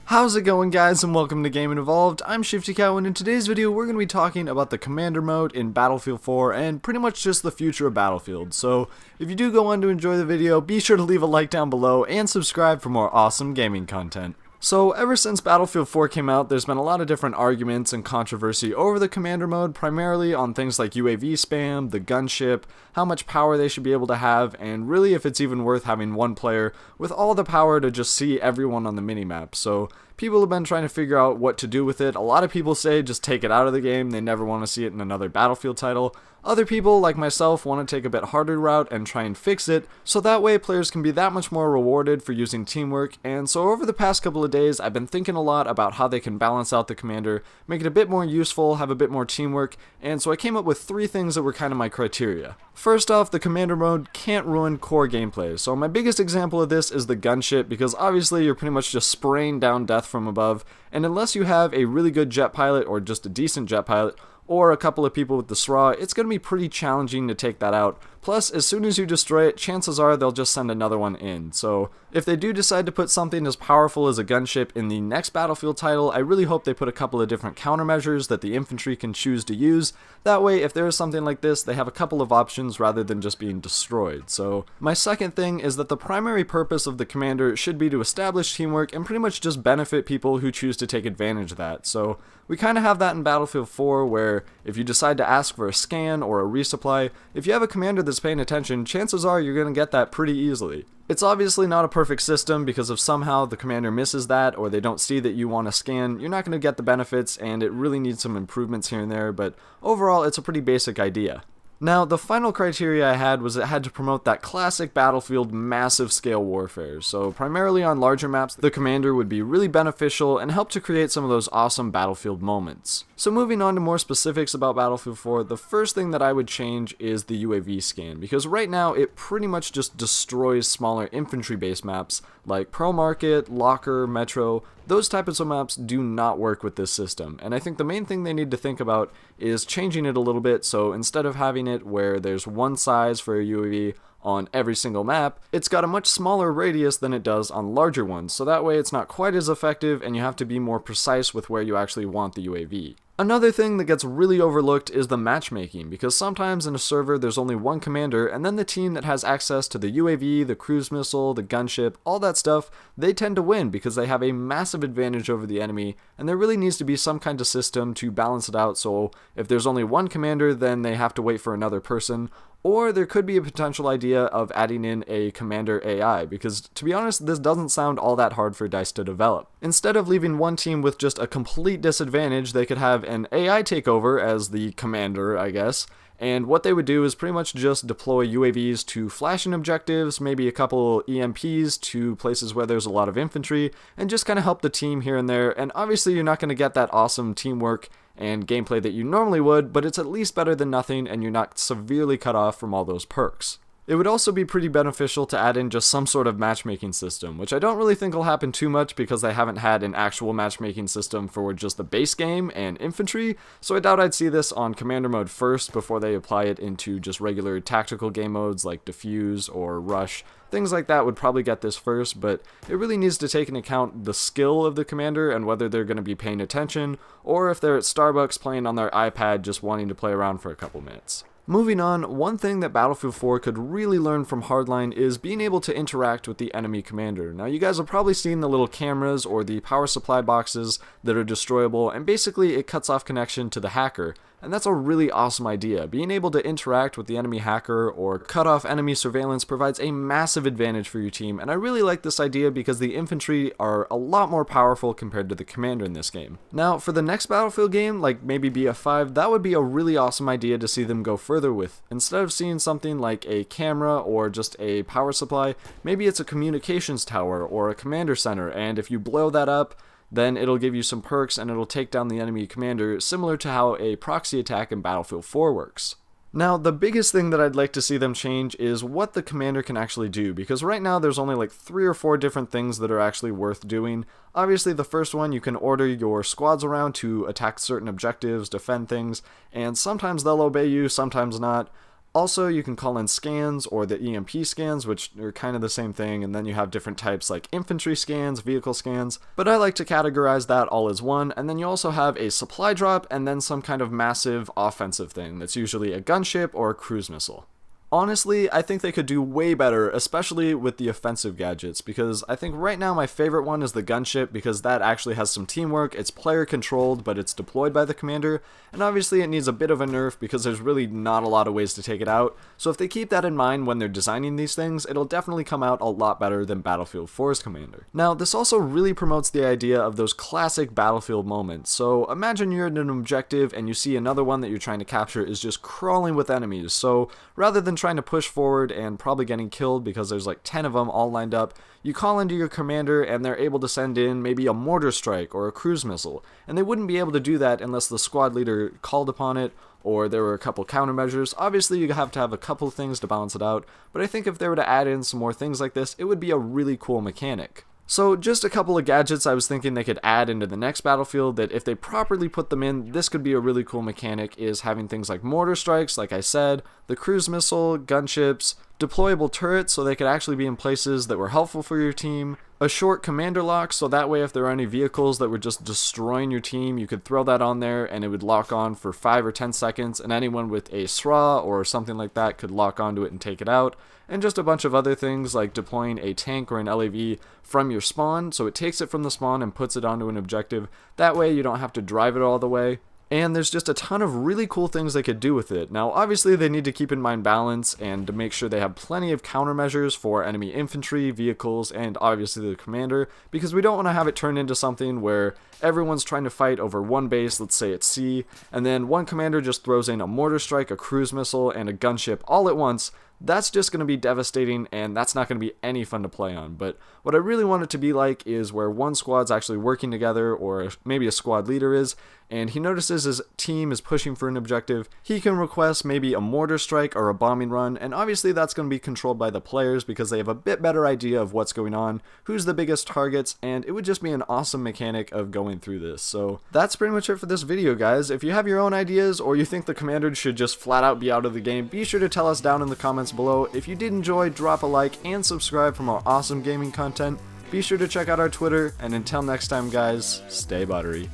How's it going, guys, and welcome to Game Evolved. I'm Shifty Cow, and in today's video we're going to be talking about the Commander mode in Battlefield 4 and pretty much just the future of Battlefield. So if you do go on to enjoy the video, be sure to leave a like down below and subscribe for more awesome gaming content. So ever since Battlefield 4 came out, there's been a lot of different arguments and controversy over the Commander mode, primarily on things like UAV spam, the gunship, how much power they should be able to have, and really if it's even worth having one player with all the power to just see everyone on the minimap. So people have been trying to figure out what to do with it. A lot of people say just take it out of the game, they never want to see it in another Battlefield title. Other people, like myself, want to take a bit harder route and try and fix it, so that way players can be that much more rewarded for using teamwork. And so over the past couple of days, I've been thinking a lot about how they can balance out the Commander, make it a bit more useful, have a bit more teamwork, and so I came up with 3 things that were kind of my criteria. First off, the Commander mode can't ruin core gameplay. So my biggest example of this is the gunship, because obviously you're pretty much just spraying down death from above, and unless you have a really good jet pilot or just a decent jet pilot, or a couple of people with the SRA, it's going to be pretty challenging to take that out. Plus, as soon as you destroy it, chances are they'll just send another one in. So, if they do decide to put something as powerful as a gunship in the next Battlefield title, I really hope they put a couple of different countermeasures that the infantry can choose to use. That way, if there is something like this, they have a couple of options rather than just being destroyed. So, my second thing is that the primary purpose of the Commander should be to establish teamwork and pretty much just benefit people who choose to take advantage of that. So, we kind of have that in Battlefield 4 where if you decide to ask for a scan or a resupply, if you have a commander that's paying attention, chances are you're going to get that pretty easily. It's obviously not a perfect system because if somehow the commander misses that or they don't see that you want to scan, you're not going to get the benefits and it really needs some improvements here and there, but overall it's a pretty basic idea. Now, the final criteria I had was it had to promote that classic Battlefield massive scale warfare, so primarily on larger maps, the Commander would be really beneficial and help to create some of those awesome Battlefield moments. So moving on to more specifics about Battlefield 4, the first thing that I would change is the UAV scan, because right now it pretty much just destroys smaller infantry-based maps like Pearl Market, Locker, Metro. Those types of maps do not work with this system, and I think the main thing they need to think about is changing it a little bit, so instead of having it where there's one size for a UAV on every single map, it's got a much smaller radius than it does on larger ones, so that way it's not quite as effective and you have to be more precise with where you actually want the UAV. Another thing that gets really overlooked is the matchmaking, because sometimes in a server there's only one commander, and then the team that has access to the UAV, the cruise missile, the gunship, all that stuff, they tend to win because they have a massive advantage over the enemy, and there really needs to be some kind of system to balance it out, so if there's only one commander, then they have to wait for another person. Or there could be a potential idea of adding in a Commander AI, because to be honest, this doesn't sound all that hard for DICE to develop. Instead of leaving one team with just a complete disadvantage, they could have an AI take over as the Commander, I guess, and what they would do is pretty much just deploy UAVs to flashing objectives, maybe a couple EMPs to places where there's a lot of infantry, and just kind of help the team here and there. And obviously you're not going to get that awesome teamwork and gameplay that you normally would, but it's at least better than nothing and you're not severely cut off from all those perks. It would also be pretty beneficial to add in just some sort of matchmaking system, which I don't really think will happen too much because they haven't had an actual matchmaking system for just the base game and infantry, so I doubt I'd see this on Commander mode first before they apply it into just regular tactical game modes like Defuse or Rush. Things like that would probably get this first, but it really needs to take into account the skill of the commander and whether they're going to be paying attention, or if they're at Starbucks playing on their iPad just wanting to play around for a couple minutes. Moving on, one thing that Battlefield 4 could really learn from Hardline is being able to interact with the enemy commander. Now you guys have probably seen the little cameras or the power supply boxes that are destroyable, and basically it cuts off connection to the hacker. And that's a really awesome idea. Being able to interact with the enemy hacker or cut off enemy surveillance provides a massive advantage for your team, and I really like this idea because the infantry are a lot more powerful compared to the commander in this game. Now, for the next Battlefield game, like maybe BF5, that would be a really awesome idea to see them go further with. Instead of seeing something like a camera or just a power supply, maybe it's a communications tower or a commander center, and if you blow that up, then it'll give you some perks and it'll take down the enemy commander, similar to how a proxy attack in Battlefield 4 works. Now, the biggest thing that I'd like to see them change is what the commander can actually do, because right now there's only like 3 or 4 different things that are actually worth doing. Obviously, the first one, you can order your squads around to attack certain objectives, defend things, and sometimes they'll obey you, sometimes not. Also, you can call in scans or the EMP scans, which are kind of the same thing, and then you have different types like infantry scans, vehicle scans, but I like to categorize that all as one, and then you also have a supply drop and then some kind of massive offensive thing that's usually a gunship or a cruise missile. Honestly, I think they could do way better, especially with the offensive gadgets, because I think right now my favorite one is the gunship, because that actually has some teamwork, it's player controlled, but it's deployed by the commander, and obviously it needs a bit of a nerf because there's really not a lot of ways to take it out, so if they keep that in mind when they're designing these things, it'll definitely come out a lot better than Battlefield 4's commander. Now, this also really promotes the idea of those classic Battlefield moments, so imagine you're in an objective and you see another one that you're trying to capture is just crawling with enemies, so rather than trying to push forward and probably getting killed because there's like 10 of them all lined up, you call into your commander and they're able to send in maybe a mortar strike or a cruise missile, and they wouldn't be able to do that unless the squad leader called upon it or there were a couple countermeasures. Obviously you have to have a couple things to balance it out, but I think if they were to add in some more things like this, it would be a really cool mechanic. So just a couple of gadgets I was thinking they could add into the next Battlefield that if they properly put them in, this could be a really cool mechanic, is having things like mortar strikes, like I said, the cruise missile, gunships, deployable turrets so they could actually be in places that were helpful for your team, a short commander lock so that way if there are any vehicles that were just destroying your team, you could throw that on there and it would lock on for 5 or 10 seconds and anyone with a SRA or something like that could lock onto it and take it out, and just a bunch of other things like deploying a tank or an LAV from your spawn so it takes it from the spawn and puts it onto an objective. That way you don't have to drive it all the way. And there's just a ton of really cool things they could do with it. Now, obviously, they need to keep in mind balance and to make sure they have plenty of countermeasures for enemy infantry, vehicles, and obviously the commander, because we don't want to have it turn into something where everyone's trying to fight over one base, let's say it's C, and then one commander just throws in a mortar strike, a cruise missile, and a gunship all at once. That's just going to be devastating, and that's not going to be any fun to play on. But what I really want it to be like is where one squad's actually working together, or maybe a squad leader is, and he notices his team is pushing for an objective. He can request maybe a mortar strike or a bombing run, and obviously that's going to be controlled by the players because they have a bit better idea of what's going on, who's the biggest targets, and it would just be an awesome mechanic of going through this. So that's pretty much it for this video, guys. If you have your own ideas, or you think the commander should just flat out be out of the game, be sure to tell us down in the comments below. If you did enjoy, drop a like and subscribe for more awesome gaming content. Be sure to check out our Twitter, and until next time guys, stay buttery.